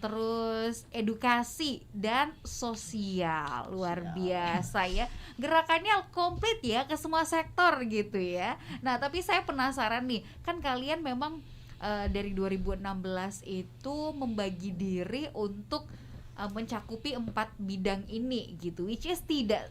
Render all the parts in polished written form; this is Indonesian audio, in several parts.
terus edukasi dan sosial. Luar biasa ya. Gerakannya komplit ya ke semua sektor gitu ya. Nah, tapi saya penasaran nih, kan kalian memang dari 2016 itu membagi diri untuk mencakupi 4 bidang ini gitu, which is tidak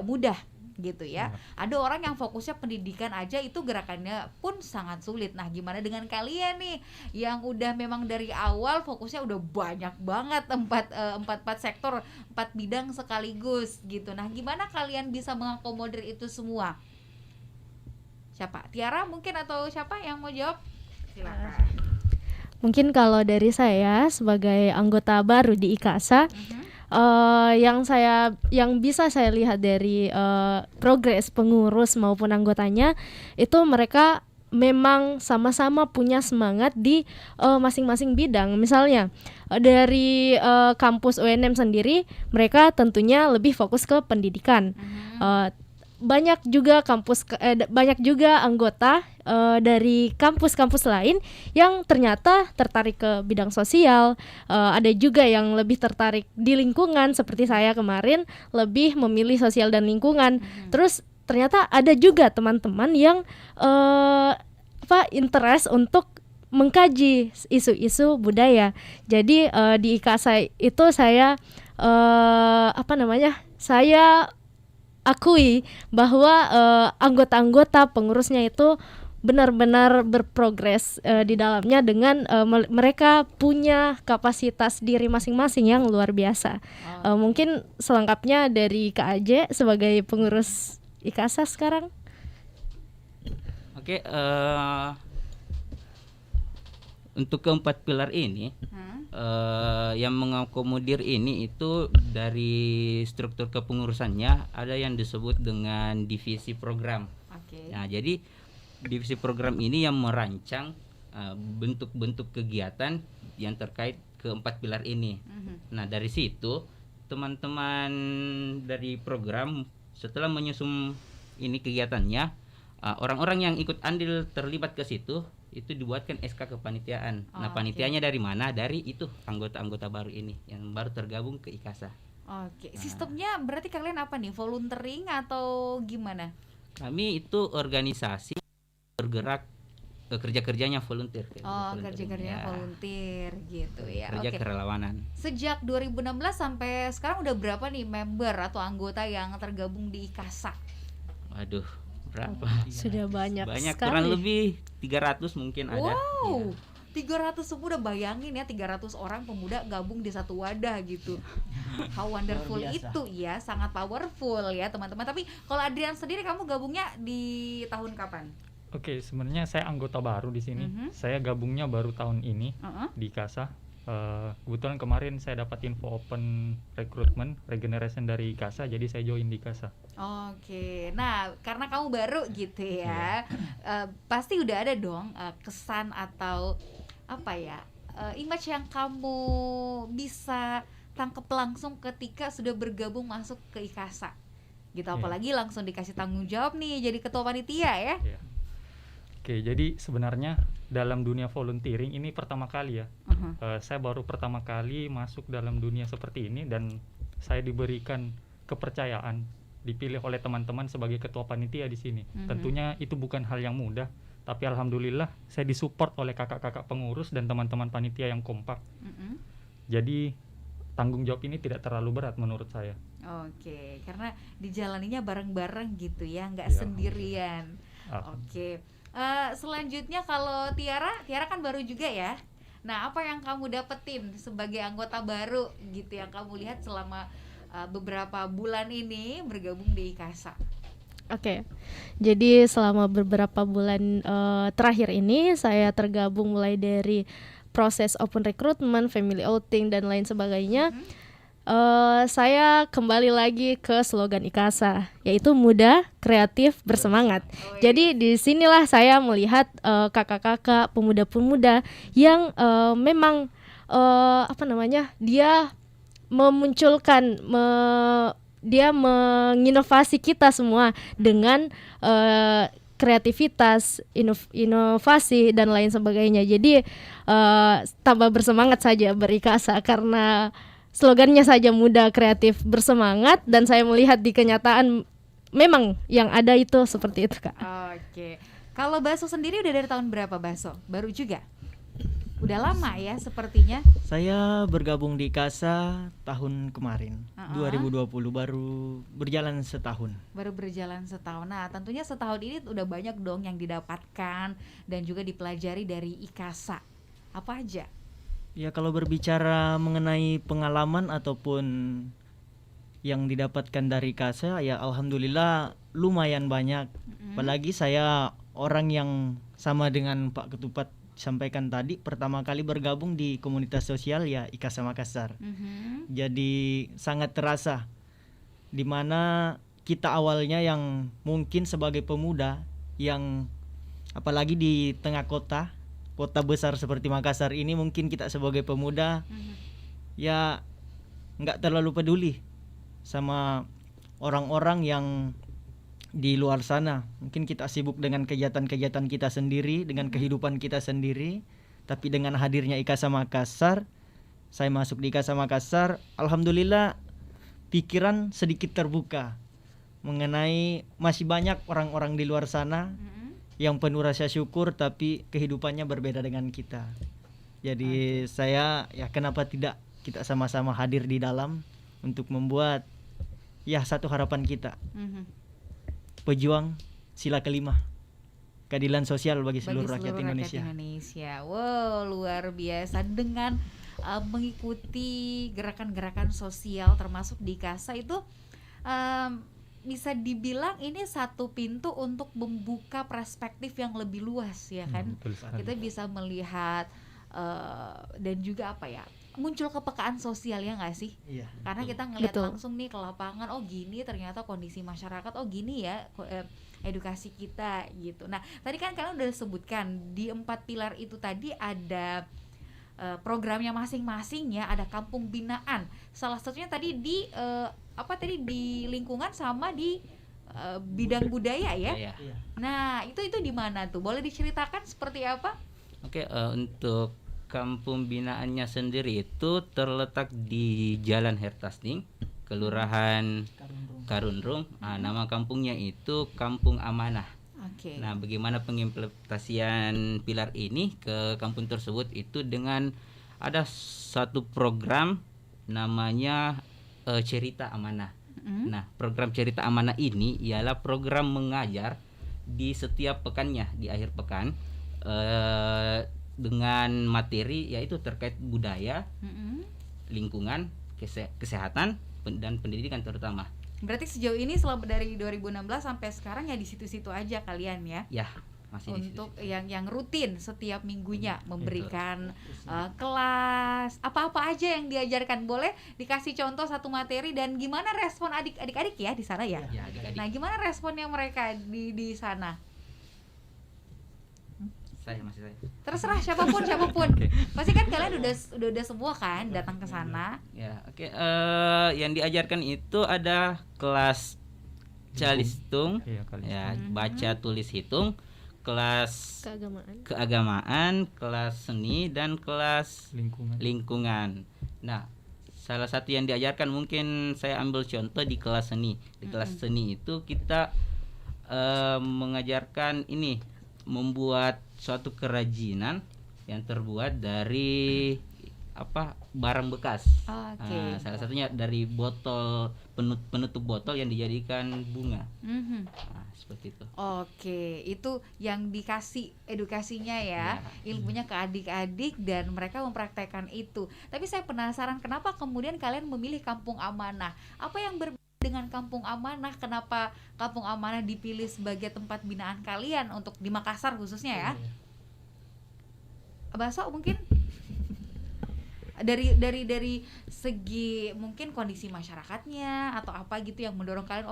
mudah gitu ya. Ada orang yang fokusnya pendidikan aja itu gerakannya pun sangat sulit. Nah, gimana dengan kalian nih yang udah memang dari awal fokusnya udah banyak banget, empat sektor, 4 bidang sekaligus gitu. Nah, gimana kalian bisa mengakomodir itu semua? Siapa? Tiara mungkin, atau siapa yang mau jawab? Silakan. Mungkin kalau dari saya sebagai anggota baru di IKASA, yang bisa saya lihat dari progres pengurus maupun anggotanya itu mereka memang sama-sama punya semangat di masing-masing bidang. Misalnya dari kampus UNM sendiri, mereka tentunya lebih fokus ke pendidikan. Banyak juga anggota dari kampus-kampus lain yang ternyata tertarik ke bidang sosial. Ada juga yang lebih tertarik di lingkungan, seperti saya kemarin lebih memilih sosial dan lingkungan. Terus ternyata ada juga teman-teman yang interest untuk mengkaji isu-isu budaya. Jadi di IKASA itu saya saya akui bahwa anggota-anggota pengurusnya itu benar-benar berprogres di dalamnya dengan mereka punya kapasitas diri masing-masing yang luar biasa. Mungkin selengkapnya dari Kak Aje sebagai pengurus IKASA sekarang. Oke, untuk keempat pilar ini yang mengakomodir ini itu dari struktur kepengurusannya ada yang disebut dengan divisi program. Nah, jadi divisi program ini yang merancang bentuk-bentuk kegiatan yang terkait keempat pilar ini. Nah, dari situ teman-teman dari program setelah menyusun ini kegiatannya, orang-orang yang ikut andil terlibat ke situ itu dibuatkan SK kepanitiaan. Nah, panitianya dari mana? Dari itu anggota-anggota baru ini yang baru tergabung ke IKASA. Sistemnya berarti kalian apa nih? Volunteering atau gimana? Kami itu organisasi bergerak kerja-kerjanya volunteer. Kerja-kerjanya volunteer gitu ya. Kerja kerelawanan. Sejak 2016 sampai sekarang udah berapa nih member atau anggota yang tergabung di IKASA? Waduh, berapa? Sudah banyak sekali. Kurang lebih 300 mungkin ada. Wow, 300 udah bayangin ya, 300 orang pemuda gabung di satu wadah gitu. How wonderful itu ya, sangat powerful ya teman-teman. Tapi kalau Adrian sendiri, kamu gabungnya di tahun kapan? Oke, sebenarnya saya anggota baru di sini. Saya gabungnya baru tahun ini di IKASA. Kebetulan kemarin saya dapat info open recruitment regeneration dari IKASA, jadi saya join di IKASA. Nah karena kamu baru gitu ya, pasti udah ada dong kesan atau image yang kamu bisa tangkep langsung ketika sudah bergabung masuk ke IKASA gitu. Apalagi langsung dikasih tanggung jawab nih jadi ketua panitia ya. Oke, jadi sebenarnya dalam dunia volunteering ini pertama kali ya. Saya baru pertama kali masuk dalam dunia seperti ini, dan saya diberikan kepercayaan dipilih oleh teman-teman sebagai ketua panitia di sini. Tentunya itu bukan hal yang mudah, tapi alhamdulillah saya disupport oleh kakak-kakak pengurus dan teman-teman panitia yang kompak. Jadi tanggung jawab ini tidak terlalu berat menurut saya. Karena dijalaninya bareng-bareng gitu ya, nggak sendirian. Selanjutnya kalau Tiara kan baru juga ya. Nah, apa yang kamu dapetin sebagai anggota baru gitu yang kamu lihat selama beberapa bulan ini bergabung di IKASA? Jadi selama beberapa bulan terakhir ini saya tergabung mulai dari proses open recruitment, family outing dan lain sebagainya. Saya kembali lagi ke slogan IKASA, yaitu muda, kreatif, bersemangat. Jadi di sinilah saya melihat kakak-kakak, pemuda-pemuda yang memang dia memunculkan, dia menginovasi kita semua dengan kreativitas, inovasi dan lain sebagainya. Jadi tambah bersemangat saja berikasa karena slogannya saja muda, kreatif, bersemangat, dan saya melihat di kenyataan memang yang ada itu seperti itu, Kak. Oke. Kalau Baso sendiri udah dari tahun berapa, Baso? Baru juga? Udah lama ya sepertinya. Saya bergabung di KASA tahun kemarin, 2020, baru berjalan setahun. Baru berjalan setahun. Nah, tentunya setahun ini udah banyak dong yang didapatkan dan juga dipelajari dari IKASA. Apa aja? Ya, kalau berbicara mengenai pengalaman ataupun yang didapatkan dari KASA, ya alhamdulillah lumayan banyak. Apalagi saya orang yang sama dengan Pak Ketupat sampaikan tadi, pertama kali bergabung di komunitas sosial ya IKASA Makassar. Jadi sangat terasa di mana kita awalnya yang mungkin sebagai pemuda yang apalagi di tengah kota besar seperti Makassar ini, mungkin kita sebagai pemuda ya nggak terlalu peduli sama orang-orang yang di luar sana. Mungkin kita sibuk dengan kegiatan-kegiatan kita sendiri, dengan kehidupan kita sendiri. Tapi dengan hadirnya IKASA Makassar, saya masuk di IKASA Makassar, alhamdulillah pikiran sedikit terbuka mengenai masih banyak orang-orang di luar sana yang penuh rasa syukur tapi kehidupannya berbeda dengan kita. Jadi saya ya kenapa tidak kita sama-sama hadir di dalam untuk membuat ya satu harapan kita. Pejuang sila kelima, keadilan sosial bagi seluruh rakyat Indonesia. Wow, luar biasa. Dengan mengikuti gerakan-gerakan sosial termasuk di KASA itu bisa dibilang ini satu pintu untuk membuka perspektif yang lebih luas ya kan. Kita bisa melihat dan juga apa ya, muncul kepekaan sosial ya nggak sih? Iya. Karena kita ngelihat langsung nih ke lapangan, oh gini ternyata kondisi masyarakat, oh gini ya edukasi kita gitu. Nah tadi kan kalian udah sebutkan di 4 pilar itu tadi ada programnya masing-masing ya, ada kampung binaan. Salah satunya tadi di di lingkungan sama di bidang budaya ya. Iya. Nah itu di mana tuh? Boleh diceritakan seperti apa? Oke, untuk kampung binaannya sendiri itu terletak di Jalan Hertasning, Kelurahan Karundrung. Nama kampungnya itu Kampung Amanah. Nah, bagaimana pengimplementasian pilar ini ke kampung tersebut itu dengan ada satu program namanya Cerita Amanah. Nah, program Cerita Amanah ini ialah program mengajar di setiap pekannya, di akhir pekan, dengan materi yaitu terkait budaya, lingkungan, kesehatan dan pendidikan terutama. Berarti sejauh ini selama dari 2016 sampai sekarang ya di situ-situ aja kalian ya? Ya, masih untuk yang rutin setiap minggunya memberikan kelas, apa-apa aja yang diajarkan. Boleh dikasih contoh satu materi dan gimana respon adik-adik ya di sana ya? Ya, adik-adik. Nah, gimana responnya mereka di sana? Saya. Terserah siapapun. Pasti kan kalian udah semua kan datang ke sana. Ya, oke. Yang diajarkan itu ada kelas calistung, ya, baca tulis hitung, kelas keagamaan, kelas seni dan kelas lingkungan. Nah, salah satu yang diajarkan mungkin saya ambil contoh di kelas seni. Di kelas seni itu kita mengajarkan ini, membuat suatu kerajinan yang terbuat dari barang bekas. Salah satunya dari botol, penutup botol yang dijadikan bunga. Seperti itu. Oke, itu yang dikasih edukasinya ya, ilmunya ke adik-adik dan mereka mempraktekkan itu. Tapi saya penasaran kenapa kemudian kalian memilih Kampung Amanah? Apa yang berbeda dengan Kampung Amanah? Kenapa Kampung Amanah dipilih sebagai tempat binaan kalian untuk di Makassar khususnya ya? Baso mungkin dari segi mungkin kondisi masyarakatnya atau apa gitu yang mendorong kalian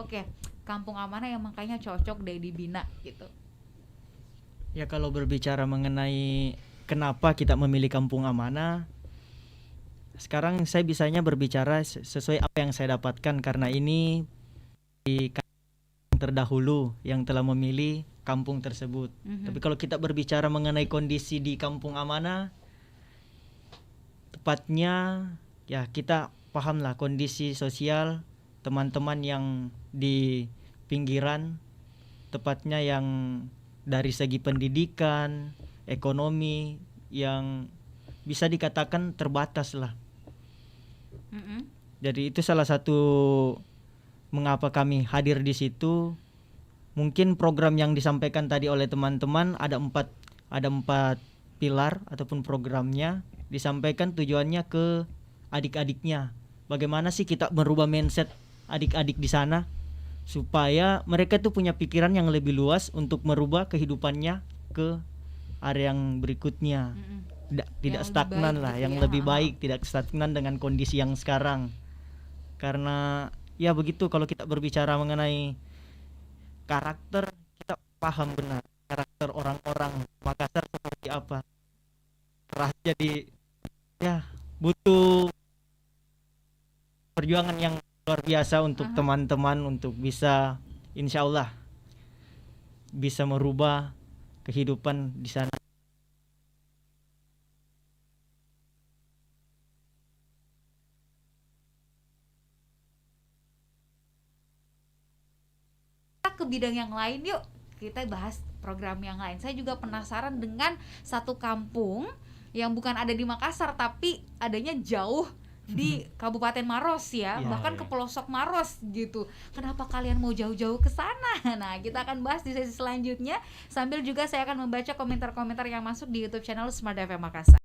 Kampung Amanah yang makanya cocok deh dibina gitu. Ya, kalau berbicara mengenai kenapa kita memilih Kampung Amanah, sekarang saya bisanya berbicara sesuai apa yang saya dapatkan, karena ini di yang terdahulu yang telah memilih kampung tersebut. Tapi kalau kita berbicara mengenai kondisi di Kampung Amanah, tepatnya ya kita pahamlah kondisi sosial teman-teman yang di pinggiran, tepatnya yang dari segi pendidikan, ekonomi yang bisa dikatakan terbatas lah. Jadi itu salah satu mengapa kami hadir di situ. Mungkin program yang disampaikan tadi oleh teman-teman ada empat pilar ataupun programnya, disampaikan tujuannya ke adik-adiknya. Bagaimana sih kita merubah mindset adik-adik di sana supaya mereka tuh punya pikiran yang lebih luas untuk merubah kehidupannya ke area yang berikutnya. Tidak stagnan lah, yang lebih baik, tidak stagnan dengan kondisi yang sekarang. Karena ya begitu, kalau kita berbicara mengenai karakter, kita paham benar karakter orang-orang Makassar seperti apa. Jadi ya butuh perjuangan yang luar biasa untuk teman-teman untuk bisa, insya Allah bisa merubah kehidupan di sana. Ke bidang yang lain yuk, kita bahas program yang lain. Saya juga penasaran dengan satu kampung yang bukan ada di Makassar tapi adanya jauh di Kabupaten Maros ya, bahkan ke pelosok Maros gitu. Kenapa kalian mau jauh-jauh ke sana? Nah, kita akan bahas di sesi selanjutnya, sambil juga saya akan membaca komentar-komentar yang masuk di YouTube channel Smart FM Makassar.